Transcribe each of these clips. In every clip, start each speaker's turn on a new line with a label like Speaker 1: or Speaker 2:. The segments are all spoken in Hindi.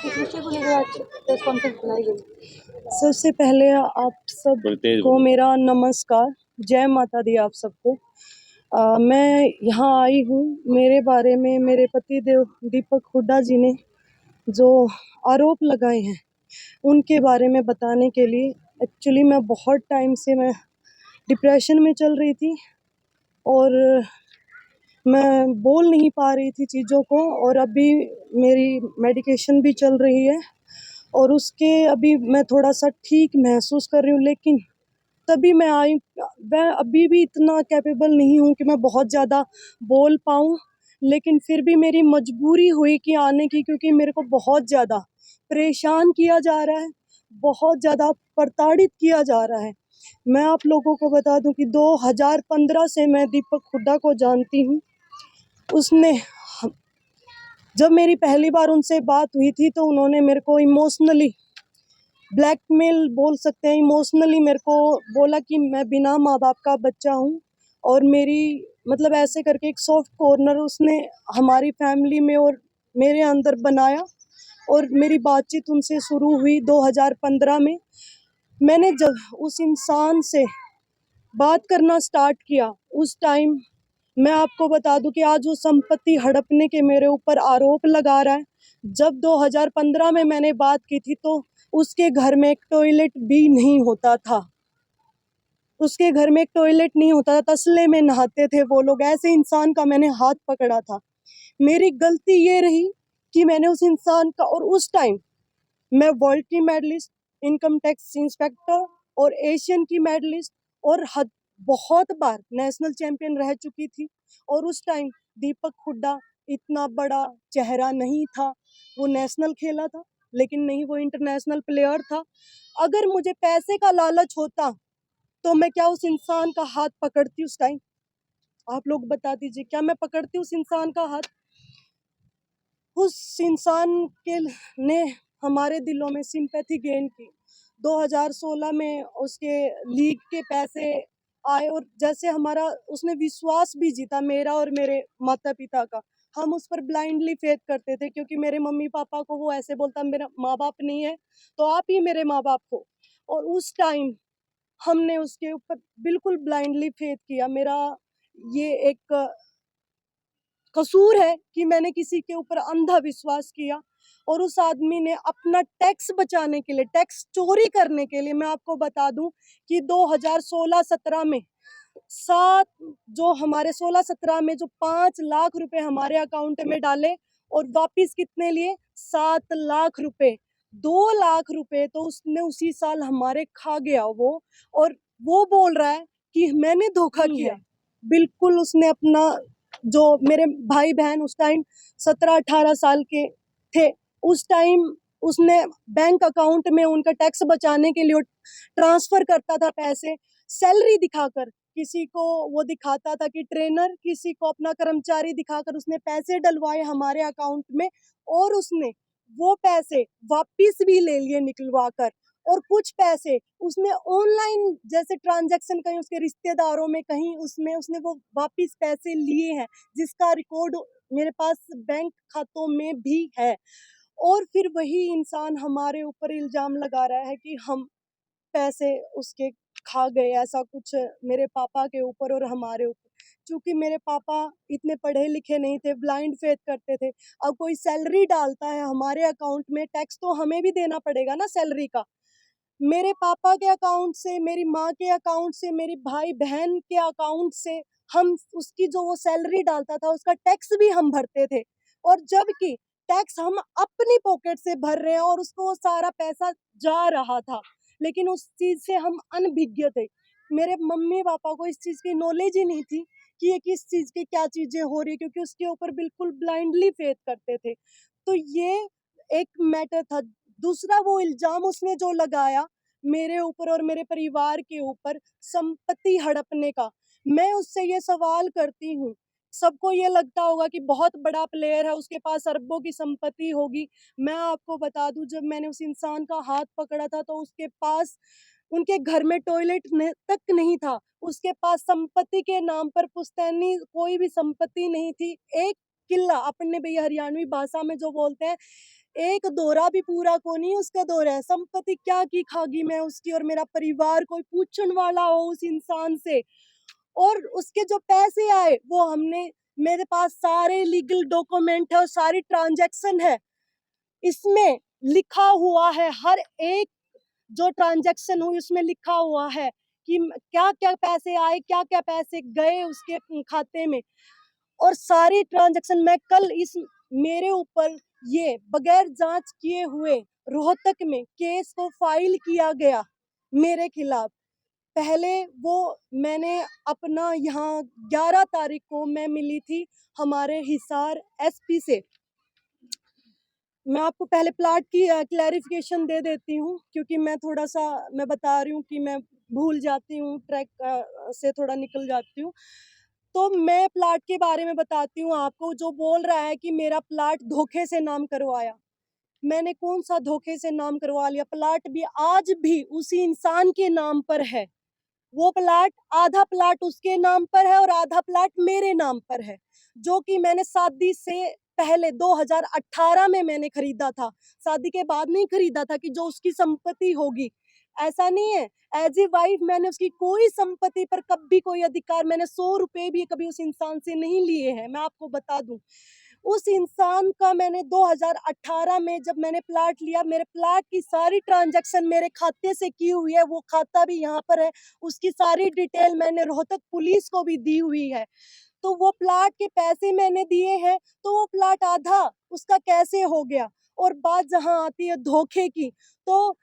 Speaker 1: इस विषय को लेकर आज प्रेस कॉन्फ्रेंस बुलाई गई।
Speaker 2: सबसे पहले आप सबको मेरा नमस्कार, जय माता दी आप सबको। मैं यहाँ आई हूँ मेरे बारे में मेरे पति देव दीपक हुड्डा जी ने जो आरोप लगाए हैं उनके बारे में बताने के लिए। एक्चुअली मैं बहुत टाइम से मैं डिप्रेशन में चल रही थी और मैं बोल नहीं पा रही थी चीज़ों को, और अभी मेरी मेडिकेशन भी चल रही है और उसके अभी मैं थोड़ा सा ठीक महसूस कर रही हूँ। लेकिन तभी मैं आई, मैं अभी भी इतना कैपेबल नहीं हूँ कि मैं बहुत ज़्यादा बोल पाऊँ, लेकिन फिर भी मेरी मजबूरी हुई कि आने की, क्योंकि मेरे को बहुत ज़्यादा परेशान किया जा रहा है, बहुत ज़्यादा प्रताड़ित किया जा रहा है। मैं आप लोगों को बता दूं कि 2015 से मैं दीपक हुड्डा को जानती हूँ। उसने जब मेरी पहली बार उनसे बात हुई थी तो उन्होंने मेरे को इमोशनली ब्लैकमेल बोल सकते हैं, इमोशनली मेरे को बोला कि मैं बिना माँ बाप का बच्चा हूँ, और मेरी मतलब ऐसे करके एक सॉफ्ट कॉर्नर उसने हमारी फैमिली में और मेरे अंदर बनाया। और मेरी बातचीत उनसे शुरू हुई 2015 में। मैंने जब उस इंसान से बात करना स्टार्ट किया उस टाइम, मैं आपको बता दूं कि आज वो संपत्ति हड़पने के मेरे ऊपर आरोप लगा रहा है। जब 2015 में मैंने बात की थी तो उसके घर में एक टॉयलेट भी नहीं होता था, उसके घर में एक टॉयलेट नहीं होता था, तसले में नहाते थे वो लोग। ऐसे इंसान का मैंने हाथ पकड़ा था। मेरी गलती ये रही कि मैंने उस इंसान का, और उस टाइम मैं वर्ल्ड की मेडलिस्ट, इनकम टैक्स इंस्पेक्टर और एशियन की मेडलिस्ट और बहुत बार नेशनल चैंपियन रह चुकी थी। और उस टाइम दीपक हुड्डा इतना बड़ा चेहरा नहीं था। वो नेशनल खेला था लेकिन नहीं, वो इंटरनेशनल प्लेयर था। अगर मुझे पैसे का लालच होता तो मैं क्या उस इंसान का हाथ पकड़ती उस टाइम? आप लोग बता दीजिए, क्या मैं पकड़ती उस इंसान का हाथ? उस इंसान के ने हमारे दिलों में सिंपैथी गेन की। 2016 में उसके लीग के पैसे आए और जैसे हमारा उसने विश्वास भी जीता, मेरा और मेरे माता पिता का। हम उस पर ब्लाइंडली फेथ करते थे, क्योंकि मेरे मम्मी पापा को वो ऐसे बोलता, मेरा माँ बाप नहीं है तो आप ही मेरे माँ बाप हो। और उस टाइम हमने उसके ऊपर बिल्कुल ब्लाइंडली फेथ किया। मेरा ये एक कसूर है कि मैंने किसी के ऊपर अंधा विश्वास किया। और उस आदमी ने अपना टैक्स बचाने के लिए, टैक्स चोरी करने के लिए, मैं आपको बता दूं कि 2016-17 में जो हमारे 16-17 में जो 5 लाख रुपए हमारे अकाउंट में डाले, और वापिस कितने लिए? 7 लाख रुपए। 2 लाख रुपए तो उसने उसी साल हमारे खा गया वो। और वो बोल रहा है कि मैंने धोखा किया। बिल्कुल उसने अपना, जो मेरे भाई बहन उस टाइम 17-18 साल के थे, उस टाइम उसने बैंक अकाउंट में उनका टैक्स बचाने के लिए ट्रांसफर करता था पैसे, सैलरी दिखाकर। किसी को वो दिखाता था कि ट्रेनर, किसी को अपना कर्मचारी दिखाकर उसने पैसे डलवाए हमारे अकाउंट में। और उसने वो पैसे वापिस भी ले लिए निकलवा कर। और कुछ पैसे उसने ऑनलाइन जैसे ट्रांजैक्शन कहीं उसके रिश्तेदारों में, कहीं उसमें उसने वो वापिस पैसे लिए हैं, जिसका रिकॉर्ड मेरे पास बैंक खातों में भी है। और फिर वही इंसान हमारे ऊपर इल्जाम लगा रहा है कि हम पैसे उसके खा गए, ऐसा कुछ मेरे पापा के ऊपर और हमारे ऊपर। क्योंकि मेरे पापा इतने पढ़े लिखे नहीं थे, ब्लाइंड फेथ करते थे। अब कोई सैलरी डालता है हमारे अकाउंट में, टैक्स तो हमें भी देना पड़ेगा ना सैलरी का। मेरे पापा के अकाउंट से, मेरी माँ के अकाउंट से, मेरी भाई बहन के अकाउंट से हम उसकी जो वो सैलरी डालता था उसका टैक्स भी हम भरते थे। और जबकि टैक्स हम अपनी पॉकेट से भर रहे हैं और उसको वो सारा पैसा जा रहा था, लेकिन उस चीज से हम अनभिज्ञ थे। मेरे मम्मी पापा को इस चीज की नॉलेज ही नहीं थी कि ये किस चीज की क्या चीजें हो रही है, क्योंकि उसके ऊपर बिल्कुल ब्लाइंडली फेथ करते थे। तो ये एक मैटर था। दूसरा, वो इल्जाम उसने जो लगाया मेरे ऊपर और मेरे परिवार के ऊपर संपत्ति हड़पने का, मैं उससे ये सवाल करती हूँ, सबको ये लगता होगा कि बहुत बड़ा प्लेयर है, उसके पास अरबों की संपत्ति होगी। मैं आपको बता दूं, जब मैंने उस इंसान का हाथ पकड़ा था तो उसके पास, उनके घर में टॉयलेट तक नहीं था। उसके पास संपत्ति के नाम पर पुश्तैनी कोई भी संपत्ति नहीं थी। एक किला, अपने भैया हरियाणवी भाषा में जो बोलते हैं, एक दौरा भी पूरा को नहीं उसका दौरा है। संपत्ति क्या की खागी मैं उसकी और मेरा परिवार, कोई पूछने वाला हो उस इंसान से। और उसके जो पैसे आए वो हमने, मेरे पास सारे लीगल डॉक्यूमेंट है और सारी ट्रांजैक्शन है। इसमें लिखा हुआ है, हर एक जो ट्रांजैक्शन हुई उसमें लिखा हुआ है कि क्या क्या पैसे आए, क्या क्या पैसे गए उसके खाते में। और सारी ट्रांजैक्शन मैं कल इस मेरे ऊपर ये बगैर जांच किए हुए रोहतक में केस को फाइल किया गया मेरे खिलाफ। पहले वो मैंने अपना यहाँ 11 तारीख को मैं मिली थी हमारे हिसार एसपी से। मैं आपको पहले प्लाट की क्लैरिफिकेशन दे देती हूँ, क्योंकि मैं थोड़ा सा मैं बता रही हूँ कि मैं भूल जाती हूँ, ट्रैक से थोड़ा निकल जाती हूँ। तो मैं प्लाट के बारे में बताती हूँ आपको। जो बोल रहा है कि मेरा प्लाट धोखे से नाम करवाया, मैंने कौन सा धोखे से नाम करवा लिया? प्लाट भी आज भी उसी इंसान के नाम पर है। वो प्लाट, आधा प्लाट उसके नाम पर है और आधा प्लाट मेरे नाम पर है, जो कि मैंने शादी से पहले 2018 में मैंने खरीदा था। शादी के बाद नहीं खरीदा था कि जो उसकी संपत्ति होगी, ऐसा नहीं है। एज ए वाइफ मैंने उसकी कोई संपत्ति पर कभी कोई अधिकार, मैंने 100 रुपए भी कभी उस इंसान से नहीं लिए हैं, मैं आपको बता दूं। उस इंसान का मैंने 2018 में जब मैंने प्लाट लिया, मेरे प्लाट की सारी ट्रांजैक्शन मेरे खाते से की हुई है, वो खाता भी यहाँ पर है। उसकी सारी डिटेल मैंने रोहतक पुलिस को भी दी हुई है। तो वो प्लाट के पैसे मैंने दिए हैं, तो वो प्लाट आधा उसका कैसे हो गया? और बात जहाँ आती है धोखे की, तो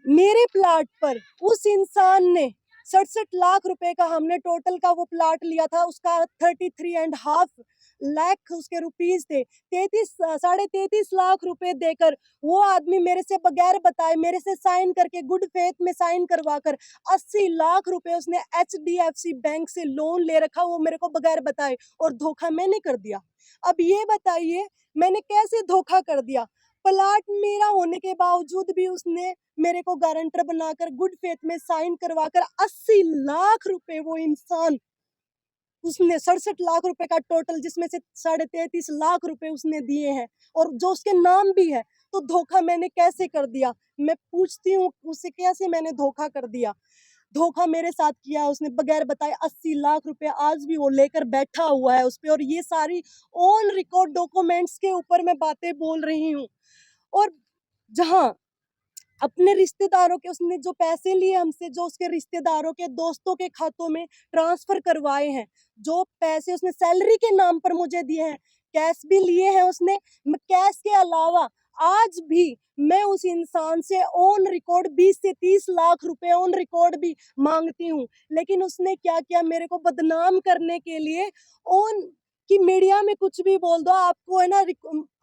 Speaker 2: मेरे प्लाट पर उस इंसान ने 67 लाख रुपए का, हमने टोटल का वो प्लाट लिया था, उसका 33.5 लाख उसके रुपीज थे। 33.5 लाख रुपए देकर वो आदमी मेरे से बगैर बताए, मेरे से साइन करके, गुड फेथ में साइन करवा कर 80 लाख रुपए उसने HDFC बैंक से लोन ले रखा, वो मेरे को बगैर बताए, और धोखा मैंने कर दिया। अब ये बताइए मैंने कैसे धोखा कर दिया? प्लाट मेरा होने के बावजूद भी उसने मेरे को गारंटर बनाकर गुड फेथ में साइन करवाकर 80 लाख रुपए वो इंसान, उसने 67 लाख रुपए का टोटल, जिसमें से 33.5 लाख रुपए उसने दिए हैं और जो उसके नाम भी है। तो धोखा मैंने कैसे कर दिया? मैं पूछती हूँ उससे, कैसे मैंने धोखा कर दिया? धोखा मेरे साथ किया उसने बगैर बताए। 80 लाख रुपए आज भी वो लेकर बैठा हुआ है उस पे, और ये सारी ऑन रिकॉर्ड डॉक्यूमेंट्स के ऊपर मैं बातें बोल रही हूँ। और जहाँ अपने रिश्तेदारों के, उसने जो पैसे लिए हमसे, जो उसके रिश्तेदारों के दोस्तों के खातों में ट्रांसफर करवाए हैं, जो पैसे उसने सैलरी के नाम पर मुझे दिए हैं, कैश भी लिए हैं उसने। कैश के अलावा आज भी मैं उस इंसान से ऑन रिकॉर्ड 20 से 30 लाख रुपए ऑन रिकॉर्ड भी मांगती हूँ। लेकिन उसने क्या किया, मेरे को बदनाम करने के लिए ऑन कि मीडिया में कुछ भी बोल दो, आपको है ना,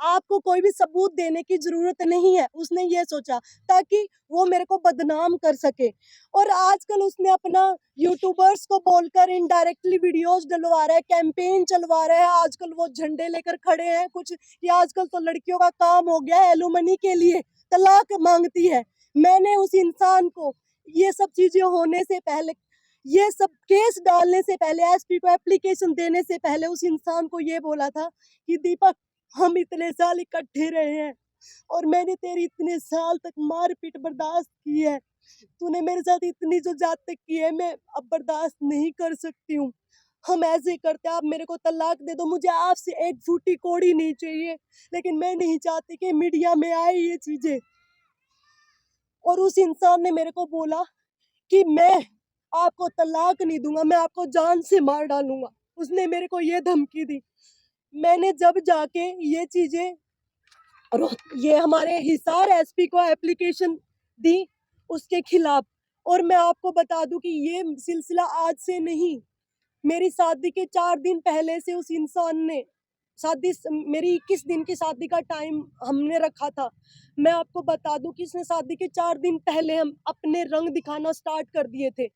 Speaker 2: आपको कोई भी सबूत देने की जरूरत नहीं है। उसने ये सोचा ताकि वो मेरे को बदनाम कर सके। और आजकल उसने अपना यूट्यूबर्स को बोलकर इनडायरेक्टली वीडियोस डलवा रहा है, कैंपेन चलवा रहा है। आजकल वो झंडे लेकर खड़े हैं कुछ, ये आजकल तो लड़कियों का काम हो गया है, एलुमनी के लिए तलाक मांगती है। मैंने उस इंसान को ये सब चीजें होने से पहले, ये सब केस डालने से पहले, एसपी को एप्लीकेशन देने से पहले उस इंसान को ये बोला था कि दीपक, हम इतने साल इकट्ठे रहे हैं और मैंने तेरी इतने साल तक मारपीट बर्दाश्त की है, तूने मेरे साथ इतनी जो जाते की है, मैं अब बर्दाश्त नहीं कर सकती हूँ। हम ऐसे करते, आप मेरे को तलाक दे दो, मुझे आपसे एक फूटी कोड़ी नहीं चाहिए। लेकिन मैं नहीं चाहती कि मीडिया में आए ये चीजें। और उस इंसान ने मेरे को बोला कि मैं आपको तलाक नहीं दूंगा, मैं आपको जान से मार डालूंगा। उसने मेरे को ये धमकी दी। मैंने जब जाके ये चीजें ये हमारे हिसार एसपी को एप्लीकेशन दी उसके खिलाफ, और मैं आपको बता दूं कि ये सिलसिला आज से नहीं, मेरी शादी के 4 दिन पहले से उस इंसान ने, शादी मेरी 21 दिन की शादी का टाइम हमने रखा था। मैं आपको बता दूं कि इसने शादी के 4 दिन पहले हम अपने रंग दिखाना स्टार्ट कर दिए थे।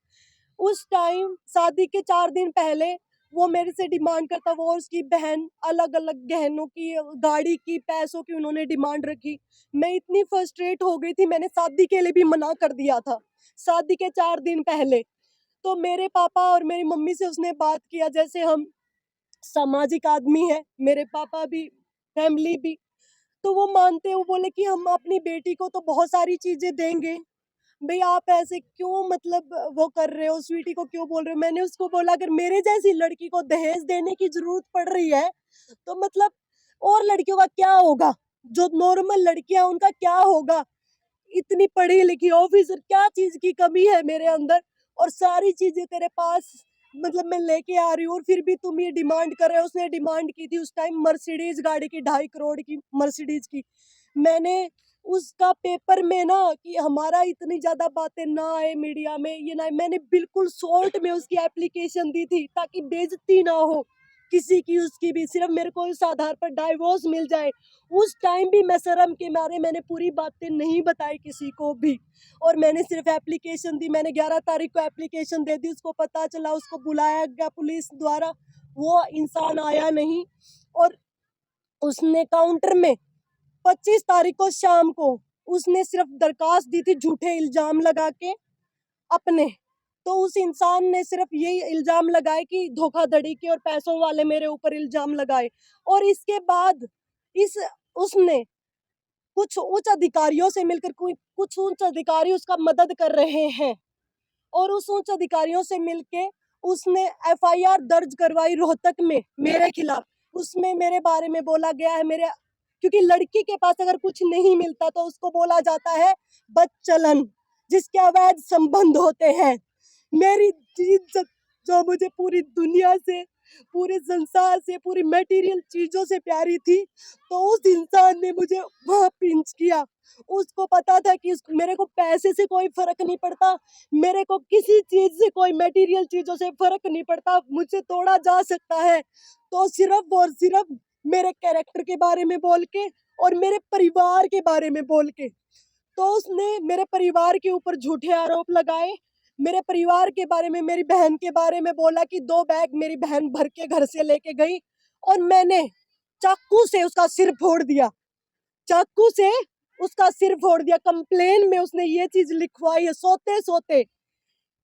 Speaker 2: उस टाइम शादी के 4 दिन पहले वो मेरे से डिमांड करता, वो और उसकी बहन अलग अलग गहनों की, गाड़ी की, पैसों की उन्होंने डिमांड रखी। मैं इतनी फ्रस्ट्रेट हो गई थी, मैंने शादी के लिए भी मना कर दिया था शादी के 4 दिन पहले। तो मेरे पापा और मेरी मम्मी से उसने बात किया, जैसे हम सामाजिक आदमी है, मेरे पापा भी, फैमिली भी, तो वो मानते, वो बोले कि हम अपनी बेटी को तो बहुत सारी चीजें देंगे। भई आप ऐसे क्यों मतलब वो कर रहे हो, स्वीटी को क्यों बोल रहे हो? मैंने उसको बोला अगर मेरे जैसी लड़की को दहेज देने की ज़रूरत पड़ रही है, तो मतलब और लड़कियों का क्या होगा? जो नॉर्मल लड़कियाँ हैं उनका क्या होगा? इतनी पढ़ी-लिखी ऑफिसर, क्या चीज़ की कमी है मेरे अंदर? और सारी चीज़ें तेरे पास मतलब मैं लेके आ रही हूँ और फिर भी तुम ये डिमांड कर रहे हो। उसने डिमांड की थी उस टाइम मर्सिडीज़ गाड़ी की, 2.5 करोड़ की मर्सिडीज़ की। मैंने उसका पेपर में ना कि हमारा इतनी ज़्यादा बातें ना आए मीडिया में, ये ना, मैंने बिल्कुल शॉर्ट में उसकी एप्लीकेशन दी थी ताकि बेइज़्ज़ती ना हो किसी की, उसकी भी, सिर्फ़ मेरे को इस आधार पर डाइवोर्स मिल जाए। उस टाइम भी मैं शर्म के मारे मैंने पूरी बातें नहीं बताई किसी को भी, और मैंने सिर्फ़ एप्लीकेशन दी। मैंने 11 तारीख को एप्लीकेशन दे दी, उसको पता चला, उसको बुलाया गया पुलिस द्वारा, वो इंसान आया नहीं, और उसने काउंटर में 25 तारीख को शाम को उसने सिर्फ दरखास्त दी थी झूठे इल्जाम लगा के अपने। तो उस इंसान ने सिर्फ यही इल्जाम लगाए कि धोखाधड़ी के और पैसों वाले मेरे ऊपर इल्जाम लगाए, और इसके बाद इस उसने कुछ उच्च अधिकारियों से मिलकर कुछ उच्च अधिकारी उसका मदद कर रहे हैं, और उस उच्च अधिकारियों से मिलके उसने एफआईआर दर्ज करवाई रोहतक में मेरे खिलाफ। उसमें मेरे बारे में बोला गया है, मेरे, क्योंकि लड़की के पास अगर कुछ नहीं मिलता तो उसको बोला जाता है बदचलन, जिसके अवैध संबंध होते हैं। मेरी चीज जो मुझे पूरी दुनिया से, पूरे संसार से, पूरी मटेरियल चीजों से प्यारी थी, तो उस इंसान ने मुझे वहां पिंच किया। उसको पता था कि मेरे को पैसे से कोई फर्क नहीं पड़ता, मेरे को किसी चीज से, कोई मटेरियल चीजों से फर्क नहीं पड़ता, मुझे तोड़ा जा सकता है तो सिर्फ और सिर्फ मेरे कैरेक्टर के बारे में बोल के और मेरे परिवार के बारे में बोल के। तो उसने मेरे परिवार के ऊपर झूठे आरोप लगाए, मेरे परिवार के बारे में, मेरी बहन के बारे में बोला कि 2 बैग मेरी बहन भर के घर से लेके गई, और मैंने चाकू से उसका सिर फोड़ दिया, चाकू से उसका सिर फोड़ दिया। कंप्लेन में उसने ये चीज लिखवाई है, सोते सोते।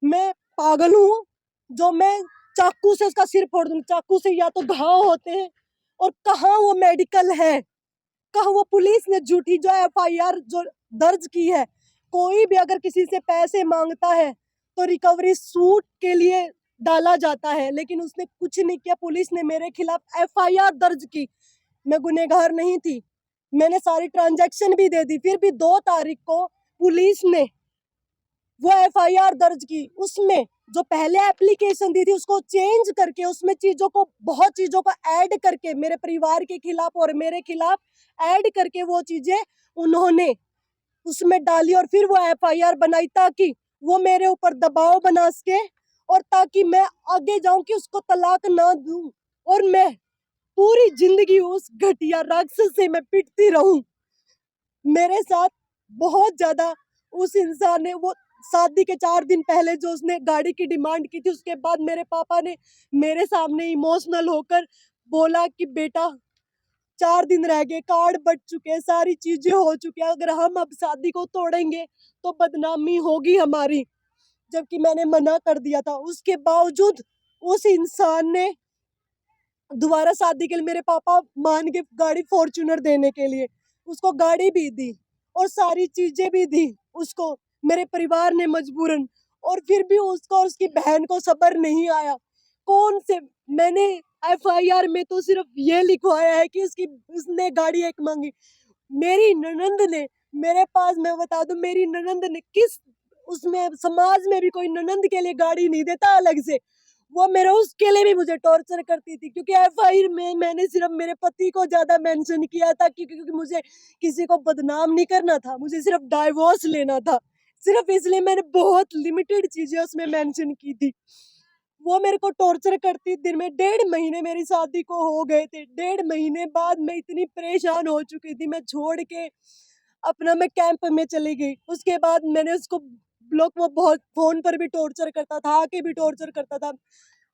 Speaker 2: मैं पागल हूँ जो मैं चाकू से उसका सिर फोड़ दूं? चाकू से या तो घाव होते हैं, और कहाँ वो मेडिकल है, कहा वो पुलिस ने झूठी जो एफआईआर जो दर्ज की है। कोई भी अगर किसी से पैसे मांगता है तो रिकवरी सूट के लिए डाला जाता है, लेकिन उसने कुछ नहीं किया। पुलिस ने मेरे खिलाफ एफआईआर दर्ज की, मैं गुनहगार नहीं थी, मैंने सारी ट्रांजैक्शन भी दे दी, फिर भी 2 तारीख को पुलिस ने वो एफआईआर दर्ज की। उसमें जो पहले एप्लीकेशन दी थी उसको चेंज करके, उसमें चीजों को, बहुत चीजों को ऐड करके मेरे परिवार के खिलाफ और मेरे खिलाफ ऐड करके वो चीजें उन्होंने उसमें डाली, और फिर वो एफआईआर बनाई ताकि वो मेरे ऊपर दबाव बना सके, और ताकि मैं आगे जाऊं कि उसको तलाक ना दूं, और मैं पूरी जिंदगी उस घटिया राक्षस से मैं पिटती रहूं। मेरे साथ बहुत ज्यादा उस इंसान ने, वो शादी के 4 दिन पहले जो उसने गाड़ी की डिमांड की थी, उसके बाद मेरे पापा ने मेरे सामने इमोशनल होकर बोला कि बेटा 4 दिन रह गए, कार्ड बट चुके हैं, सारी चीजें हो चुकी है, अगर हम अब शादी को तोड़ेंगे तो बदनामी होगी हमारी। जबकि मैंने मना कर दिया था, उसके बावजूद उस इंसान ने दोबारा शादी के लिए मेरे पापा मान के गाड़ी फॉर्च्यूनर देने के लिए उसको गाड़ी भी दी और सारी चीजें भी दी उसको, मेरे परिवार ने मजबूरन। और फिर भी उसको और उसकी बहन को सब्र नहीं आया। कौन से, मैंने एफआईआर में तो सिर्फ ये लिखवाया है कि उसने गाड़ी एक मांगी। मेरी ननंद ने मेरे पास, मैं बता दूं, मेरी ननंद ने किस, उसमें समाज में भी कोई ननंद के लिए गाड़ी नहीं देता अलग से, वो मेरे उसके लिए भी मुझे टॉर्चर करती थी, क्योंकि एफआईआर में मैंने सिर्फ मेरे पति को ज्यादा मेंशन किया था, क्योंकि मुझे किसी को बदनाम नहीं करना था, मुझे सिर्फ डाइवोर्स लेना था, सिर्फ इसलिए मैंने बहुत लिमिटेड चीजें उसमें मेंशन की थी। वो मेरे को टॉर्चर करती, दिन में 1.5 महीने मेरी शादी को हो गए थे, 1.5 महीने बाद मैं इतनी परेशान हो चुकी थी, मैं छोड़ के अपना मैं कैंप में चली गई। उसके बाद मैंने उसको ब्लॉक, वो बहुत फोन पर भी टॉर्चर करता था, आके भी टॉर्चर करता था,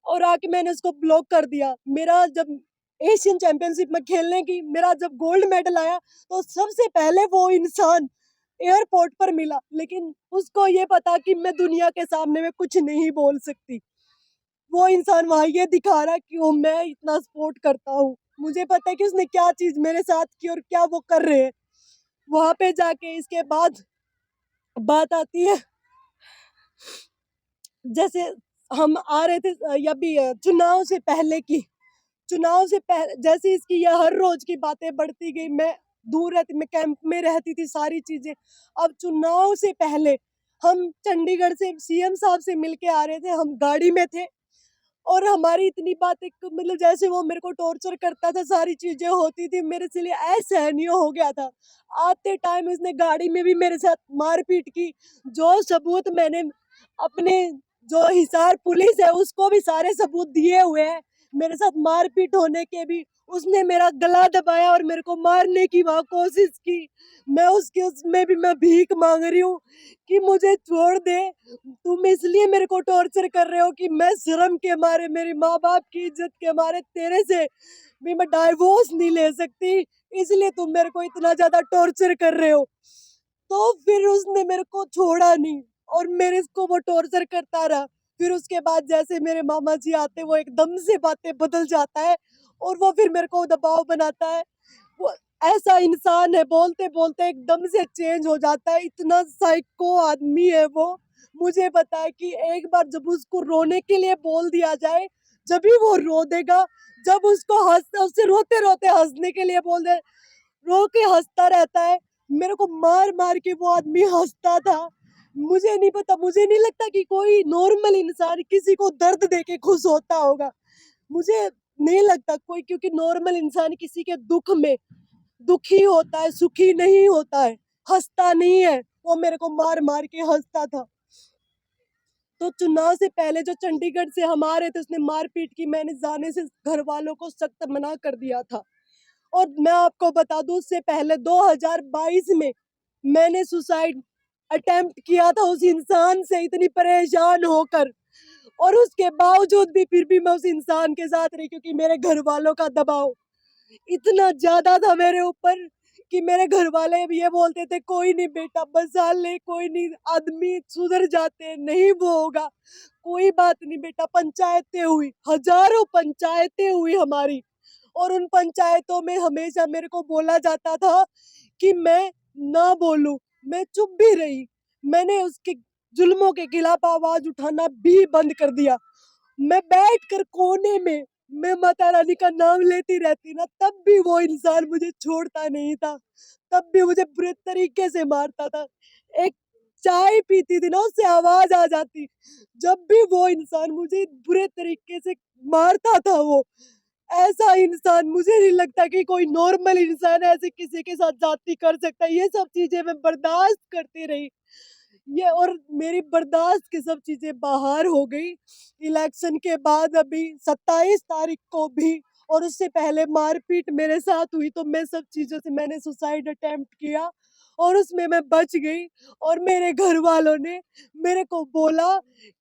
Speaker 2: और आके मैंने उसको ब्लॉक कर दिया। मेरा जब एशियन चैंपियनशिप में खेलने की, मेरा जब गोल्ड मेडल आया तो सबसे पहले वो इंसान एयरपोर्ट पर मिला, लेकिन उसको ये पता कि मैं दुनिया के सामने में कुछ नहीं बोल सकती। वो इंसान वहां ये दिखा रहा कि वो मैं इतना सपोर्ट करता हूँ। मुझे पता है कि उसने क्या चीज मेरे साथ की और क्या वो कर रहे हैं। वहां पे जाके इसके बाद बात आती है, जैसे हम आ रहे थे अभी चुनाव से पहले की, चुनाव से पहले जैसे इसकी ये हर रोज की बातें बढ़ती गई। मैं दूर रहती, मैं कैंप में रहती थी, सारी चीजें। अब चुनाव से पहले हम चंडीगढ़ से सीएम साहब से मिलके आ रहे थे, हम गाड़ी में थे और हमारी इतनी बातें मतलब जैसे वो मेरे को टॉर्चर करता था, सारी चीजें होती थी मेरे से लिए असहनीय हो गया था। आते टाइम उसने गाड़ी में भी मेरे साथ मारपीट की। जो सबूत मैंने अपने, जो हिसार पुलिस है उसको भी सारे सबूत दिए हुए हैं मेरे साथ मारपीट होने के भी। उसने मेरा गला दबाया और मेरे को मारने की वहां कोशिश की। मैं उसके उसमें भी मैं भीख मांग रही हूँ कि मुझे छोड़ दे। तुम इसलिए मेरे को टॉर्चर कर रहे हो कि मैं शर्म के मारे, मेरी माँ बाप की इज्जत के मारे तेरे से भी मैं डाइवोर्स नहीं ले सकती, इसलिए तुम मेरे को इतना ज्यादा टॉर्चर कर रहे हो। तो फिर उसने मेरे को छोड़ा नहीं और मेरे को वो टॉर्चर करता रहा। फिर उसके बाद जैसे मेरे मामा जी आते, वो एकदम से बातें बदल जाता है और वो फिर मेरे को दबाव बनाता है। वो ऐसा इंसान है, बोलते बोलते एकदम से चेंज हो जाता है, इतना साइको आदमी है वो। मुझे पता है कि एक बार जब उसको रोने के लिए बोल दिया जाए, जब भी वो रो देगा। जब उसको उसे रोते रोते हंसने के लिए बोल दे, रो के हंसता रहता है। मेरे को मार मार के वो आदमी हंसता था। मुझे नहीं पता, मुझे नहीं लगता कि कोई नॉर्मल इंसान किसी को दर्द दे के खुश होता होगा। मुझे नहीं लगता कोई, क्योंकि नॉर्मल इंसान किसी के दुख में दुखी होता है, सुखी नहीं होता है, हंसता नहीं है। वो मेरे को मार मार के हंसता था। तो चुनाव से पहले जो चंडीगढ़ से हम आ रहे थे, उसने मारपीट की। मैंने जाने से घर वालों को सख्त मना कर दिया था। और मैं आपको बता दूं, उससे पहले 2022 में मैंने सुसाइड अटेम्प्ट किया था उस इंसान से, इतनी परेशान होकर। और उसके बावजूद भी फिर भी मैं उस इंसान के साथ रही, क्योंकि मेरे घर वालों का दबाव इतना ज्यादा था मेरे ऊपर कि मेरे घर वाले भी ये बोलते थे, कोई नहीं बेटा बसा ले, कोई नहीं, आदमी सुधर जाते हैं, नहीं वो होगा, कोई बात नहीं बेटा। पंचायतें हुई, हजारों पंचायतें हुई हमारी, और उन पंचायतों में हमेशा मेरे को बोला जाता था कि मैं ना बोलूं। मैं चुप भी रही। मैंने उसके जुल्मों के खिलाफ आवाज उठाना भी बंद कर दिया। मैं बैठकर कोने में मैं माता रानी का नाम लेती रहती ना, तब भी वो इंसान मुझे छोड़ता नहीं था, तब भी मुझे बुरे तरीके से मारता था। एक चाय पीती थी ना, उससे आवाज आ जाती, जब भी वो इंसान मुझे बुरे तरीके से मारता था। वो ऐसा इंसान, मुझे नहीं लगता कि कोई नॉर्मल इंसान ऐसे किसी के साथ जाती कर सकता है। ये सब चीजें मैं बर्दाश्त करती रही, ये और मेरी बर्दाश्त की सब चीजें बाहर हो गई। इलेक्शन के बाद अभी 27 तारीख को भी, और उससे पहले मारपीट मेरे साथ हुई, तो मैं सब चीजों से मैंने सुसाइड अटेम्प्ट किया और उसमें मैं बच गई। और मेरे घर वालों ने मेरे को बोला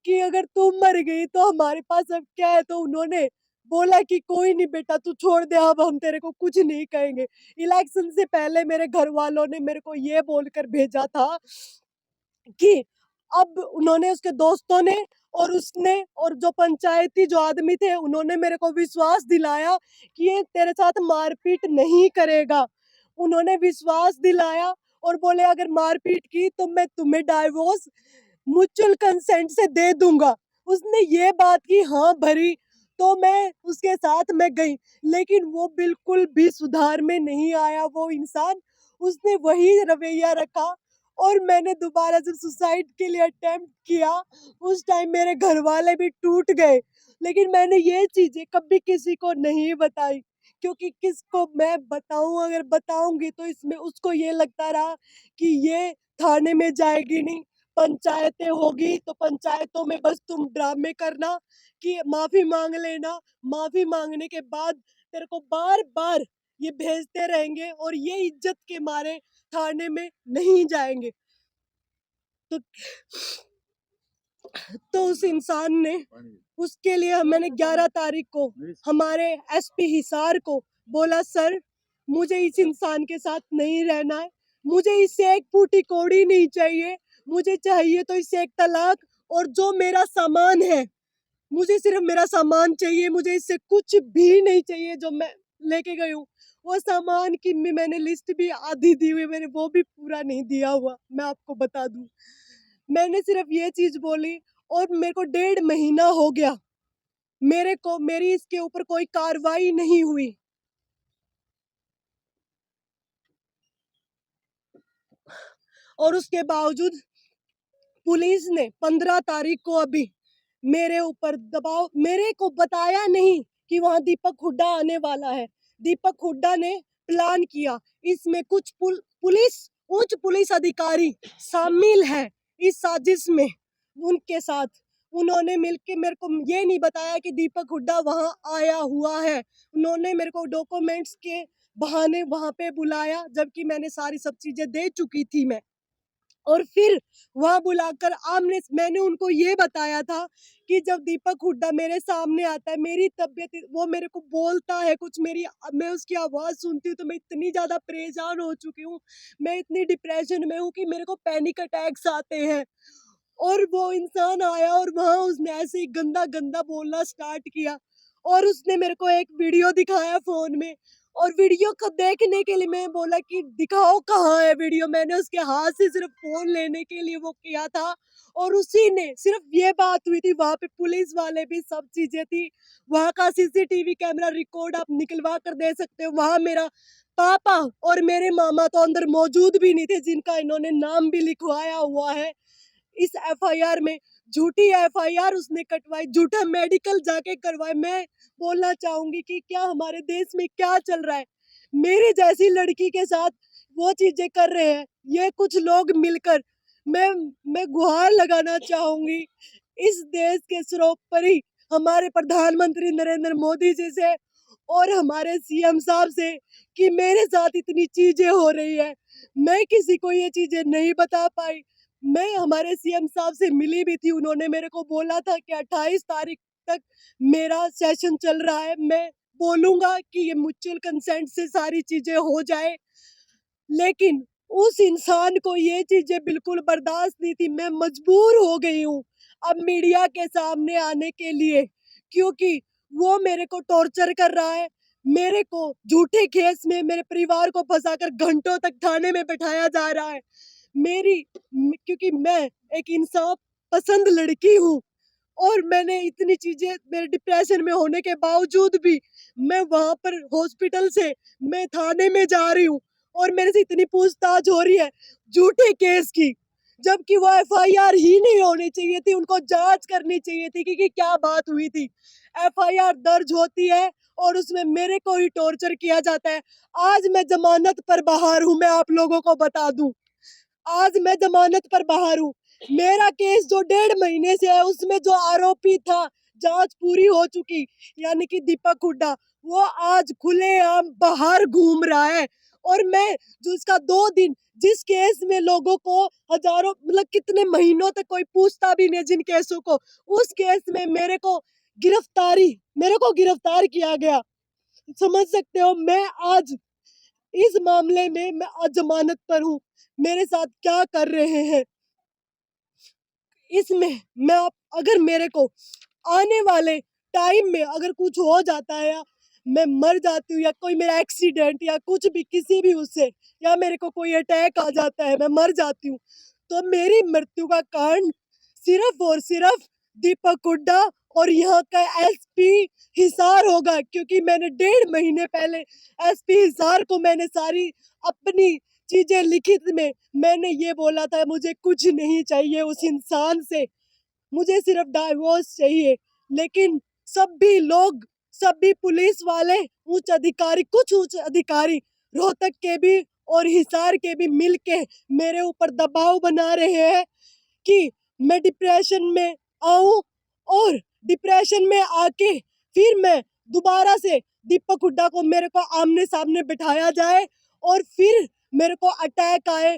Speaker 2: कि अगर तू मर गई तो हमारे पास अब क्या है। तो उन्होंने बोला कि कोई नहीं बेटा, तू छोड़ दे, अब हम तेरे को कुछ नहीं कहेंगे। इलेक्शन से पहले मेरे घर वालों ने मेरे को ये बोलकर भेजा था कि अब उन्होंने, उसके दोस्तों ने और उसने और जो पंचायती जो आदमी थे, उन्होंने मेरे को विश्वास दिलाया कि ये तेरे साथ मारपीट नहीं करेगा। उन्होंने विश्वास दिलाया और बोले अगर मारपीट की तो मैं तुम्हें डाइवोर्स म्यूचुअल कंसेंट से दे दूंगा। उसने ये बात की, हाँ भरी, तो मैं उसके साथ मैं गई। लेकिन वो बिल्कुल भी सुधार में नहीं आया वो इंसान, उसने वही रवैया रखा। और मैंने दोबारा जब सुसाइड के लिए अटेम्प्ट किया, उस टाइम मेरे घर वाले भी टूट गए। लेकिन मैंने ये चीजें कभी किसी को नहीं बताई, क्योंकि किसको मैं बताऊं, अगर बताऊंगी तो इसमें उसको ये लगता रहा कि ये थाने में जाएगी नहीं, पंचायतें होगी तो पंचायतों में बस तुम ड्रामे करना कि माफी मांग लेना, माफी मांगने के बाद तेरे को बार बार ये भेजते रहेंगे और ये इज्जत के मारे थाने में नहीं जाएंगे। तो उस इंसान ने, उसके लिए मैंने 11 तारीख को हमारे एसपी हिसार को बोला, सर मुझे इस इंसान के साथ नहीं रहना है, मुझे इससे एक फूटी कौड़ी नहीं चाहिए, मुझे चाहिए तो इससे एक तलाक, और जो मेरा सामान है, मुझे सिर्फ मेरा सामान चाहिए, मुझे इससे कुछ भी नहीं चाहिए। जो मैं लेके गई हूँ। वो सामान की मैंने लिस्ट भी आधी दी हुई है, मैंने वो भी पूरा नहीं दिया हुआ, मैं आपको बता दूँ। मैंने सिर्फ़ ये चीज़ बोली और मेरे को 1.5 महीना हो गया। मेरी इसके ऊपर कोई कार्रवाई नहीं हुई। और उसके बावजूद पुलिस ने 15 तारीख को अभी मेरे ऊपर दबाव, मेरे को बताया नहीं कि वहाँ दीपक हुड्डा आने वाला है। दीपक हुड्डा ने प्लान किया। इसमें कुछ उच्च पुलिस अधिकारी शामिल है इस साजिश में। उनके साथ उन्होंने मिलके मेरे को ये नहीं बताया कि दीपक हुड्डा वहाँ आया हुआ है। उन्होंने मेरे को डॉक्यूमेंट्स के बहाने वहाँ पे बुलाया, जबकि मैंने सारी सब चीजें दे चुकी थी मैं। और फिर वहाँ बुलाकर मैंने उनको ये बताया था कि जब दीपक हुड्डा मेरे सामने आता है, मेरी तबीयत, वो मेरे को बोलता है कुछ, मैं उसकी आवाज़ सुनती हूँ तो मैं इतनी ज़्यादा परेशान हो चुकी हूँ, मैं इतनी डिप्रेशन में हूँ कि मेरे को पैनिक अटैक्स आते हैं। और वो इंसान आया और वहाँ उसने ऐसे ही गंदा-गंदा बोलना स्टार्ट किया और उसने मेरे को एक वीडियो दिखाया फ़ोन में। और वीडियो को देखने के लिए मैं बोला कि दिखाओ कहाँ है वीडियो? मैंने उसके हाथ से सिर्फ़ फ़ोन लेने के लिए वो किया था और उसी ने सिर्फ़ ये बात हुई थी, वहाँ पे पुलिस वाले भी, सब चीज़ें थी। वहाँ का सीसीटीवी कैमरा रिकॉर्ड आप निकलवा कर दे सकते हो। वहाँ मेरा पापा और मेरे मामा तो अंदर मौजूद भी नहीं थे, जिनका इन्होंने नाम भी लिखवाया हुआ है। इस एफआईआर में झूठी एफआईआर उसने कटवाई, झूठा मेडिकल जाके करवाए। मैं बोलना चाहूंगी कि क्या हमारे देश में क्या चल रहा है? मेरी जैसी लड़की के साथ वो चीजें कर रहे हैं ये कुछ लोग मिलकर। मैं मैं गुहार लगाना चाहूंगी इस देश के सर्वोपरि हमारे प्रधानमंत्री नरेंद्र मोदी जी से और हमारे सीएम साहब से कि मेरे साथ इतनी चीजें हो रही है, मैं किसी को ये चीजें नहीं बता पाई। मैं हमारे सीएम साहब से मिली भी थी, उन्होंने मेरे को बोला था कि 28 तारीख तक मेरा सेशन चल रहा है, मैं बोलूँगा कि ये म्यूचुअल कंसेंट से सारी चीज़ें हो जाए। लेकिन उस इंसान को ये चीज़ें बिल्कुल बर्दाश्त नहीं थी, मैं मजबूर हो गई हूँ अब मीडिया के सामने आने के लिए, क्योंकि वो मेरे को टॉर्चर कर रहा है। मेरे को झूठे केस में मेरे परिवार को फँसाकर घंटों तक थाने में बैठाया जा रहा है। क्योंकि मैं एक इंसाफ पसंद लड़की हूँ और मैंने इतनी चीजें, मेरे डिप्रेशन में होने के बावजूद भी मैं वहां पर हॉस्पिटल से मैं थाने में जा रही हूँ और मेरे से इतनी पूछताछ हो रही है झूठे केस की, जबकि वो एफआईआर ही नहीं होनी चाहिए थी, उनको जांच करनी चाहिए थी कि क्या बात हुई थी। एफआईआर दर्ज होती है और उसमें मेरे को ही टॉर्चर किया जाता है। आज मैं जमानत पर बाहर हूँ, मैं आप लोगों को बता दूं, आज मैं जमानत पर बाहर हूँ। मेरा केस जो 1.5 महीने से है उसमें जो आरोपी था, जांच पूरी हो चुकी, यानी कि दीपक हुड्डा, वो आज खुलेआम बाहर घूम रहा है। और मैं जो इसका 2 दिन, जिस केस में लोगों को हजारों, मतलब कितने महीनों तक कोई पूछता भी नहीं जिन केसों को, उस केस में मेरे को गिरफ्तार किया गया। समझ सकते हो मैं आज इस मामले में मैं अजमानत पर हूँ, मेरे साथ क्या कर रहे हैं इसमें। मैं आप अगर मेरे को आने वाले टाइम में अगर कुछ हो जाता है या मैं मर जाती हूँ या कोई मेरा एक्सीडेंट या कुछ भी किसी भी उससे, या मेरे को कोई अटैक आ जाता है, मैं मर जाती हूँ, तो मेरी मृत्यु का कारण सिर्फ और सिर्फ दीपक हुड्डा और यहाँ का एसपी हिसार होगा, क्योंकि मैंने 1.5 महीने पहले एसपी हिसार को मैंने सारी अपनी चीजें लिखित में मैंने ये बोला था, मुझे कुछ नहीं चाहिए उस इंसान से, मुझे सिर्फ डाइवोर्स चाहिए। लेकिन सभी लोग, सभी पुलिस वाले, कुछ उच्च अधिकारी रोहतक के भी और हिसार के भी मिलके मेरे ऊपर दबाव बना रहे हैं कि मैं डिप्रेशन में आऊं और डिप्रेशन में आके फिर मैं दोबारा से दीपक हुड्डा को मेरे को आमने सामने बिठाया जाए और फिर मेरे को अटैक आए।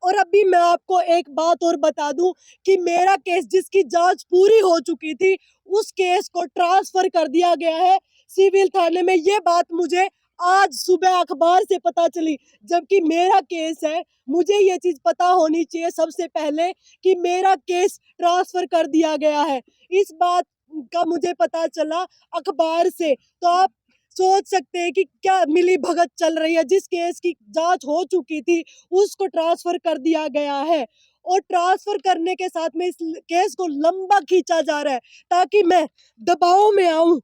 Speaker 2: और अभी मैं आपको एक बात और बता दूं कि मेरा केस जिसकी जांच पूरी हो चुकी थी, उस केस को ट्रांसफर कर दिया गया है सिविल थाने में। ये बात मुझे आज सुबह अखबार से पता चली, जबकि मेरा केस है। मुझे ये चीज पता होनी चाहिए सबसे पहले कि मेरा केस ट्रांसफर कर दिया गया है। इस बात का मुझे पता चला अखबार से। तो आप सोच सकते हैं कि क्या मिली भगत चल रही है। जिस केस की जांच हो चुकी थी उसको ट्रांसफर कर दिया गया है, और ट्रांसफर करने के साथ में इस केस को लंबा खींचा जा रहा है ताकि मैं दबाव में आऊं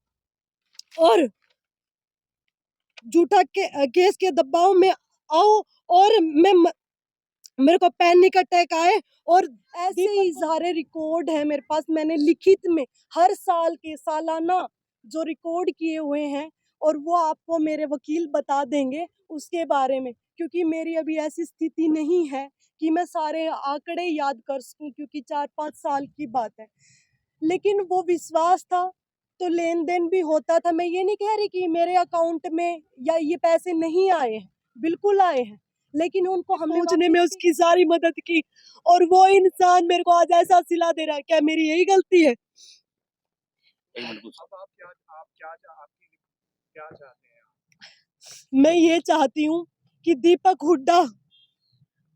Speaker 2: और केस के दबाव में आऊं, और मेरे को पैनिक अटैक आए। और ऐसे ही सारे रिकॉर्ड है मेरे पास, मैंने लिखित में हर साल के सालाना जो रिकॉर्ड किए हुए हैं, और वो आपको मेरे वकील बता देंगे उसके बारे में, क्योंकि मेरी अभी ऐसी स्थिति नहीं है कि मैं सारे आंकड़े याद कर सकूं, क्योंकि 4-5 साल की बात है। लेकिन वो विश्वास था तो लेन देन भी होता था। मैं ये नहीं कह रही कि मेरे अकाउंट में या ये पैसे नहीं आए हैं, बिल्कुल आए हैं, लेकिन उनको हमने पहुंचने में उसकी सारी मदद की, और वो इंसान मेरे को आज ऐसा सिला दे रहा है। क्या मेरी यही गलती है?
Speaker 3: अब आप आपकी क्या चाहते हैं?
Speaker 2: मैं ये चाहती हूँ कि दीपक हुड्डा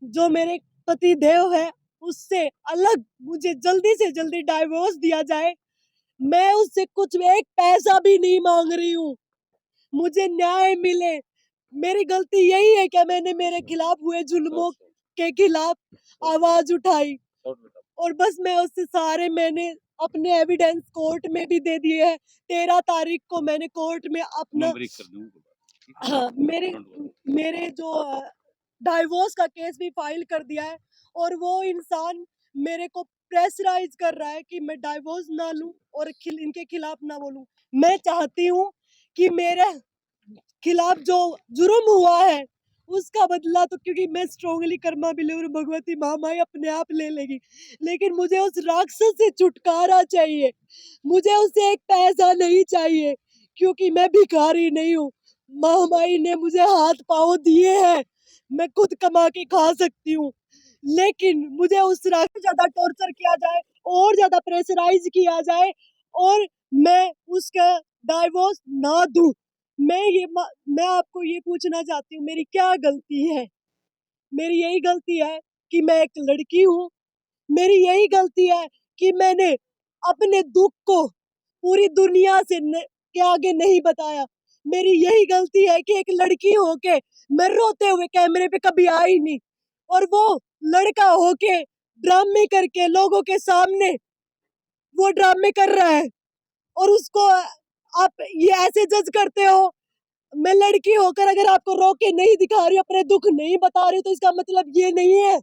Speaker 2: जो मेरे पति देव है उससे अलग मुझे जल्दी से जल्दी डाइवोर्स दिया जाए। मैं उससे कुछ एक पैसा भी नहीं मांग रही हूँ, मुझे न्याय मिले। मेरी गलती यही है कि मैंने मेरे खिलाफ हुए जुल्मों के खिलाफ आवाज उठाई, और बस मैं उससे सारे मैंने अपने एविडेंस कोर्ट में भी दे दिए हैं। 13 तारीख को मैंने कोर्ट में अपना हाँ, मेरे जो डाइवोर्स का केस भी फाइल कर दिया है, और वो इंसान मेरे को प्रेशराइज कर रहा है कि मैं डाइवोर्स ना लूं और इनके खिलाफ ना बोलूं। मैं चाहती हूँ कि मेरे खिलाफ जो जुर्म हुआ है उसका बदला, तो क्योंकि मैं स्ट्रांगली कर्मा बिलीवर भगवती महामाई अपने आप ले लेगी, लेकिन मुझे उस राक्षस से छुटकारा चाहिए। मुझे उससे एक पैसा नहीं चाहिए, क्योंकि मैं भिखारी नहीं हूँ। महामाई ने मुझे हाथ पाँव दिए हैं, मैं खुद कमा के खा सकती हूँ, लेकिन मुझे उस राक्षस ज्यादा टॉर्चर किया जाए और ज्यादा प्रेशराइज किया जाए, और मैं उसका डाइवोर्स ना दूं। मैं आपको ये पूछना चाहती हूँ, मेरी क्या गलती है? मेरी यही गलती है कि मैं एक लड़की हूँ। मेरी यही गलती है कि मैंने अपने दुख को पूरी दुनिया के आगे नहीं बताया। मेरी यही गलती है कि एक लड़की होके मैं रोते हुए कैमरे पे कभी आई नहीं, और वो लड़का होके ड्रामे करके लोगों के सामने वो ड्रामे कर रहा है, और उसको आप ये ऐसे जज करते हो। मैं लड़की होकर अगर आपको रो के नहीं दिखा रही हूँ, अपने दुख नहीं बता रही हूँ, तो इसका मतलब ये नहीं है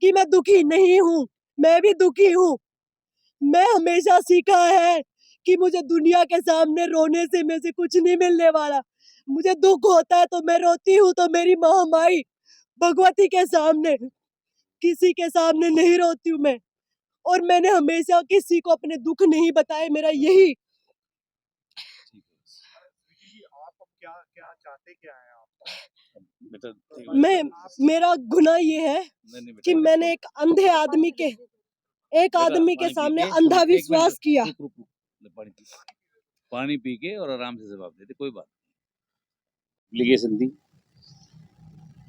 Speaker 2: कि मैं दुखी नहीं हूँ। मैं भी दुखी हूँ। मैं हमेशा सीखा है कि मुझे दुनिया के सामने रोने से में से कुछ नहीं मिलने वाला। मुझे दुख होता है तो मैं रोती हूँ, तो मेरी महामाई भगवती के सामने, किसी के सामने नहीं रोती हूँ मैं। और मैंने हमेशा किसी को अपने दुख नहीं बताए। मेरा यही
Speaker 3: आप अब क्या चाहते क्या हैं आप?
Speaker 2: मैं मेरा गुनाह ये है कि मैंने एक आदमी के सामने अंधा विश्वास किया।
Speaker 4: पानी पी के और आराम से जवाब देते, कोई बात नहीं। एप्लीकेशन दी,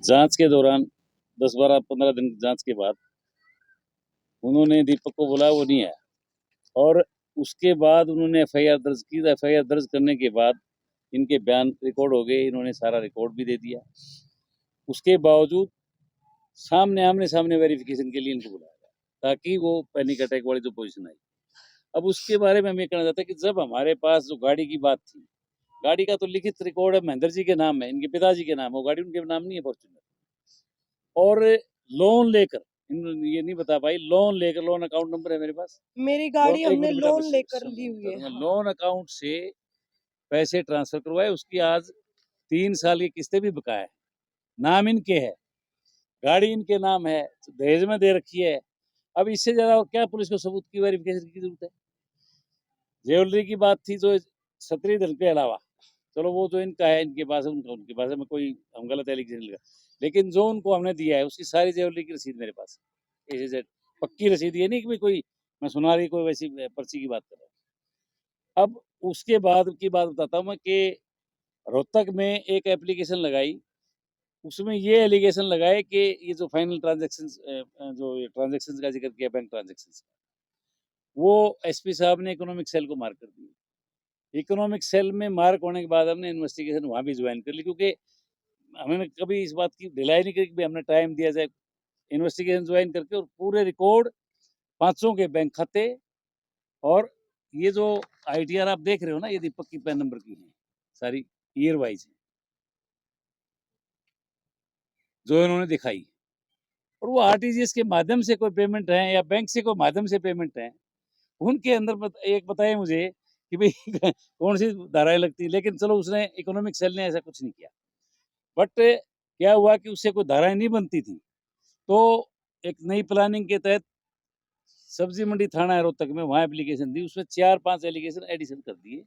Speaker 4: जांच के दौरान 10-12-15 दिन की जांच के बाद उन्होंने दीपक को बोला, वो नहीं आया, और उसके बाद उन्होंने एफआईआर दर्ज की। एफआईआर दर्ज करने के बाद इनके बयान रिकॉर्ड हो गए, इन्होंने सारा रिकॉर्ड भी दे दिया। उसके बावजूद सामने आमने सामने वेरिफिकेशन के लिए इनको बुलाया गया ताकि वो पैनिक अटैक वाली जो पोजीशन आई। अब उसके बारे में हमें कहना चाहता है कि जब हमारे पास जो गाड़ी की बात थी, गाड़ी का तो लिखित रिकॉर्ड है, महेंद्र जी के नाम है, इनके पिताजी के नाम है, वो गाड़ी उनके नाम नहीं है फॉर्च्यूनर। और लोन लेकर, ये नहीं बता पाई, लोन लेकर, लोन अकाउंट नंबर है मेरे पास,
Speaker 2: मेरी गाड़ी हमने
Speaker 4: एक मिनट बेटा,
Speaker 2: लोन
Speaker 4: बस
Speaker 2: लेकर ली हुई है।
Speaker 4: लोन अकाउंट से पैसे ट्रांसफर करवाए। उसकी आज 3 साल की किस्तें भी बकाया है, नाम इनके है, गाड़ी इनके नाम है, दहेज में दे रखी है। अब इससे ज्यादा और क्या पुलिस को सबूत की वेरिफिकेशन की जरूरत है? ज्वेलरी की बात थी, जो सतरी धन के अलावा, चलो वो जो इनका है, इनके पास है, उनके पास है, मैं कोई हम गलत एलिगेशन नहीं लगा, लेकिन जो उनको हमने दिया है उसकी सारी ज्वेलरी की रसीद मेरे पास है, A से Z पक्की रसीद। ये नहीं कि कोई मैं सुना रही कोई वैसी पर्ची की बात कर रहा हूँ। अब उसके बाद की बात बताता हूँ मैं कि रोहतक में एक एप्लीकेशन लगाई, उसमें ये एलिगेशन लगाए कि ये जो फाइनल ट्रांजेक्शन, जो ट्रांजेक्शन का जिक्र किया बैंक ट्रांजेक्शन, वो एसपी साहब ने इकोनॉमिक सेल को मार कर दी। इकोनॉमिक सेल में मार्क होने के बाद हमने इन्वेस्टिगेशन वहाँ भी ज्वाइन कर ली, क्योंकि हमने कभी इस बात की ढिलाई नहीं करी कि हमने टाइम दिया जाए। इन्वेस्टिगेशन ज्वाइन करके और पूरे रिकॉर्ड 500 के बैंक खाते, और ये जो ITR आप देख रहे हो ना, ये दीपक की पैन नंबर की है, सारी ईयर वाइज है जो इन्होंने दिखाई। और वो RTGS के माध्यम से कोई पेमेंट है या बैंक से कोई माध्यम से पेमेंट है, उनके अंदर एक बताए मुझे कि भाई कौन सी धाराएं लगती है, लेकिन चलो उसने इकोनॉमिक सेल ने ऐसा कुछ नहीं किया। बट क्या हुआ कि उससे कोई धाराएं नहीं बनती थी, तो एक नई प्लानिंग के तहत सब्जी मंडी थाना है रोहतक में, वहाँ एप्लीकेशन दी, उसमें 4-5 एलिगेशन एडिशन कर दिए।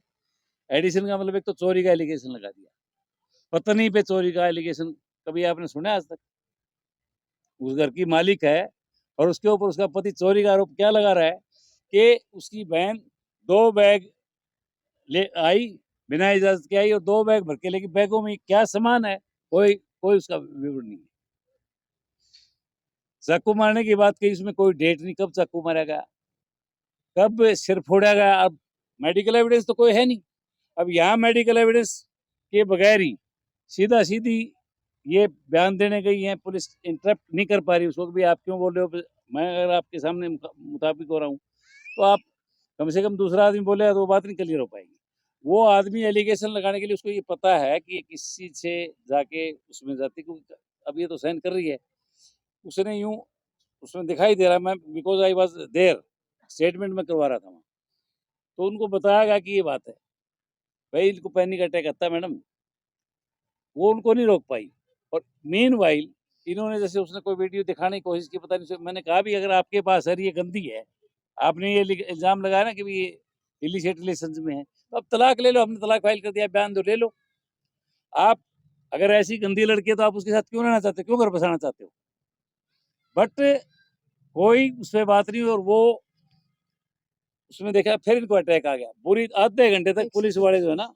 Speaker 4: एडिशन का मतलब एक तो चोरी का एलिगेशन लगा दिया, पत्नी पे चोरी का एलिगेशन कभी आपने सुना आज तक? उस घर की मालिक है और उसके ऊपर उसका पति चोरी का आरोप क्या लगा रहा है कि उसकी बहन 2 बैग ले आई, बिना इजाजत के आई और 2 बैग भर के लेके, बैगों में क्या सामान है कोई कोई उसका विवरण नहीं है। चाकू मारने की बात कही, उसमें कोई डेट नहीं, कब चाकू मारा गया, कब सिर फोड़ा गया। अब मेडिकल एविडेंस तो कोई है नहीं। अब यहाँ मेडिकल एविडेंस के बगैर ही सीधा सीधी ये बयान देने गई है, पुलिस इंटरप्ट नहीं कर पा रही उसको भी, आप क्यों बोल रहे हो, मैं अगर आपके सामने मुताबिक हो रहा हूँ तो आप कम से कम दूसरा आदमी बोलेगा तो वो बात नहीं क्लियर हो पाएगी। वो आदमी एलिगेशन लगाने के लिए उसको ये पता है कि किस चीज से जाके उसमें जाती, क्योंकि अब ये तो साइन कर रही है, उसने यूं उसमें दिखाई दे रहा, मैं because I was there, statement में करवा रहा था वहाँ, तो उनको बताया गया कि ये बात है, भाई इनको पैनिक अटैक आता है मैडम, वो उनको नहीं रोक पाई। और मेन वाइल इन्होंने जैसे उसने कोई वीडियो दिखाने की कोशिश की, पता नहीं, मैंने कहा भी अगर आपके पास है ये गंदी है, आपने ये इल्जाम लगाया ना कि ये इलिसिट रिलेशंस में है, तो अब तलाक ले लो, हमने तलाक फाइल कर दिया, बयान दो, ले लो। आप अगर ऐसी गंदी लड़की है तो आप उसके साथ क्यों रहना चाहते हो, क्यों घर बसाना चाहते हो? बट कोई उस पर बात नहीं, और वो उसमें देखा फिर इनको अटैक आ गया, पूरी आधे घंटे तक पुलिस वाले जो है ना,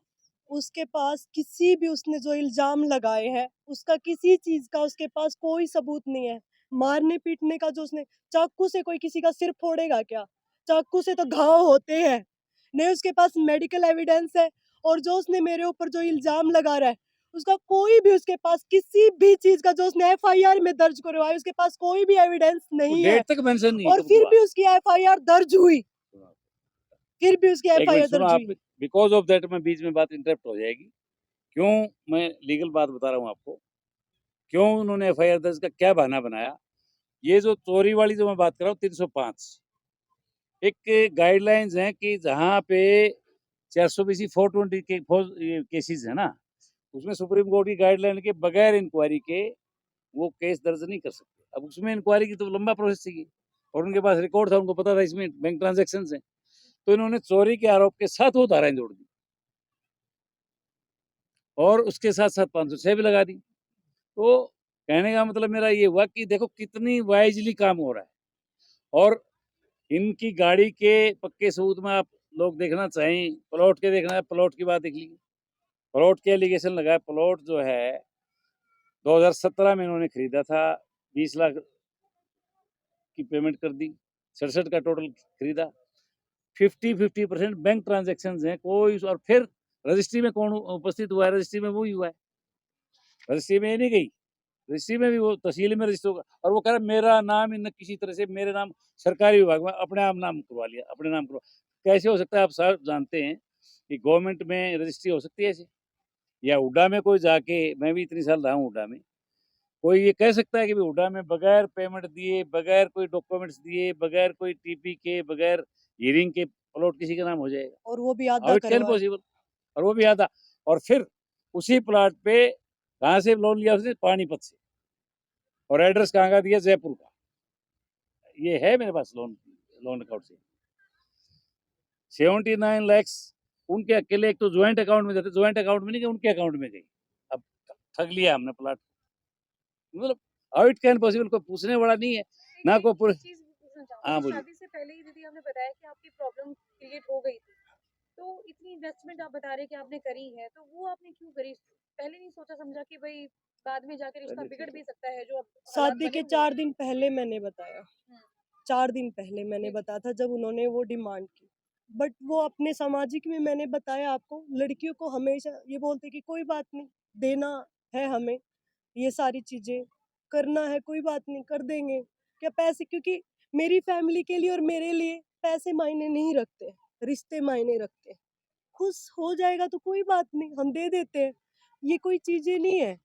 Speaker 2: उसके पास किसी भी, उसने जो इल्जाम लगाए हैं उसका किसी चीज का उसके पास कोई सबूत नहीं है। मारने पीटने का जो उसने, चाकू से कोई किसी का सिर फोड़ेगा क्या? चाकू से तो घाव होते हैं। नहीं उसके पास मेडिकल एविडेंस है, और जो उसने मेरे ऊपर जो इल्जाम लगा रहा है उसका कोई भी, उसके पास किसी भी चीज का जो उसने FIR में दर्ज करवाया उसके पास कोई भी एविडेंस नहीं है,
Speaker 4: डेट तक मेंशन नहीं है
Speaker 2: और
Speaker 4: कब
Speaker 2: फिर
Speaker 4: हुआ।
Speaker 2: भी उसकी FIR दर्ज हुई, फिर भी उसकी
Speaker 4: एक मिनट
Speaker 2: FIR
Speaker 4: सुनो
Speaker 2: दर्ज
Speaker 4: आप,
Speaker 2: हुई।
Speaker 4: बिकॉज ऑफ दैट मैं बीच में बात इंटरप्ट हो जाएगी, क्यों मैं लीगल बात बता रहा हूँ आपको, क्यों उन्होंने FIR दर्ज का क्या बहाना बनाया। ये जो चोरी वाली जो मैं बात कर रहा हूँ 305 एक गाइडलाइंस है कि जहाँ पे 420 420 के केसेस है ना, उसमें सुप्रीम कोर्ट की गाइडलाइन के बगैर इंक्वायरी के वो केस दर्ज नहीं कर सकते। अब उसमें इंक्वायरी की तो लंबा प्रोसेस चाहिए, और उनके पास रिकॉर्ड था, उनको पता था इसमें बैंक ट्रांजेक्शन है, तो इन्होंने चोरी के आरोप के साथ वो धाराएं जोड़ दी और उसके साथ साथ 506 भी लगा दी। तो कहने का मतलब मेरा ये हुआ कि देखो कितनी वाइजली काम हो रहा है, और इनकी गाड़ी के पक्के सबूत में आप लोग देखना चाहें, प्लॉट के देखना है, प्लॉट की बात देख लीजिए, प्लॉट के एलिगेशन लगाए, प्लॉट जो है 2017 में इन्होंने खरीदा था, 20 लाख की पेमेंट कर दी, 67 का टोटल खरीदा, 50% बैंक ट्रांजेक्शन हैं कोई, और फिर रजिस्ट्री में कौन उपस्थित हुआ है, रजिस्ट्री में वही हुआ है, रजिस्ट्री में ये नहीं गई, रजिस्ट्री में भी वो तहसील में रजिस्टर होगा, और वो कह रहा है मेरा नाम इन किसी तरह से, मेरे नाम सरकारी विभाग में अपने आप नाम करवा लिया, अपने नाम करवा, कैसे हो सकता है? आप साहब जानते हैं कि गवर्नमेंट में रजिस्ट्री हो सकती है ऐसे, या हुडा में कोई जाके, मैं भी इतनी साल रहा हूँ हुडा में, कोई ये कह सकता है कि हुडा में बगैर पेमेंट दिए, बगैर कोई डॉक्यूमेंट्स दिए, बगैर कोई TP के, बगैर हियरिंग के प्लॉट किसी का नाम हो जाएगा?
Speaker 2: और वो भी
Speaker 4: हाउ
Speaker 2: आधा
Speaker 4: इट कैन
Speaker 2: करवाए।
Speaker 4: पॉसिबल? और वो भी आधा, और फिर उसी प्लॉट पे कहाँ से लोन लिया उसने? पानीपत से, और एड्रेस कहाँ का दिया? जयपुर का। ये है मेरे पास लोन अकाउंट से 79 लैक्स उनके अकेले, एक तो ज्वाइंट अकाउंट में जाते, ज्वाइंट अकाउंट में नहीं गए, उनके अकाउंट में गई। अब ठग लिया हमने प्लॉट, मतलब हाउ इट कैन पॉसिबल? कोई पूछने वाला नहीं है ना, कोई पूरे।
Speaker 1: चीज पूछना
Speaker 4: हाँ
Speaker 1: चाहूंगी,
Speaker 4: बोलिए।
Speaker 1: शादी से पहले ही दीदी आपने बताया कि आपकी प्रॉब्लम क्रिएट हो गई थी, तो इतनी इन्वेस्टमेंट आप बता रहे कि आपने करी है, तो वो आपने क्यों करी? पहले नहीं सोचा समझा कि भाई बाद में जाके रिश्ता बिगड़ भी सकता है, जो अब हालात
Speaker 2: शादी
Speaker 1: बने
Speaker 2: के
Speaker 1: हुए
Speaker 2: 4
Speaker 1: हैं।
Speaker 2: दिन पहले मैंने बताया, 4 दिन पहले मैंने बताया था जब उन्होंने वो डिमांड की। बट वो अपने सामाजिक में मैंने बताया आपको, लड़कियों को हमेशा ये बोलते कि कोई बात नहीं, देना है हमें, ये सारी चीज़ें करना है, कोई बात नहीं कर देंगे। क्या पैसे, क्योंकि मेरी फैमिली के लिए और मेरे लिए पैसे मायने नहीं रखते, रिश्ते मायने रखते हैं। खुश हो जाएगा तो कोई बात नहीं, हम दे देते हैं। ये कोई चीज़ें नहीं है,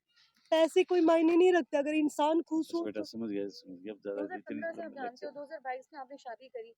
Speaker 2: पैसे कोई मायने नहीं रखते, अगर इंसान खुश
Speaker 4: बस
Speaker 2: हो
Speaker 4: बेटा
Speaker 2: तो
Speaker 4: समझ गया अब ज्यादा इतनी
Speaker 1: 2015 से आप
Speaker 4: लंबी
Speaker 1: जानते हो,
Speaker 4: लेक्चर
Speaker 1: 2022 में आपने शादी करी।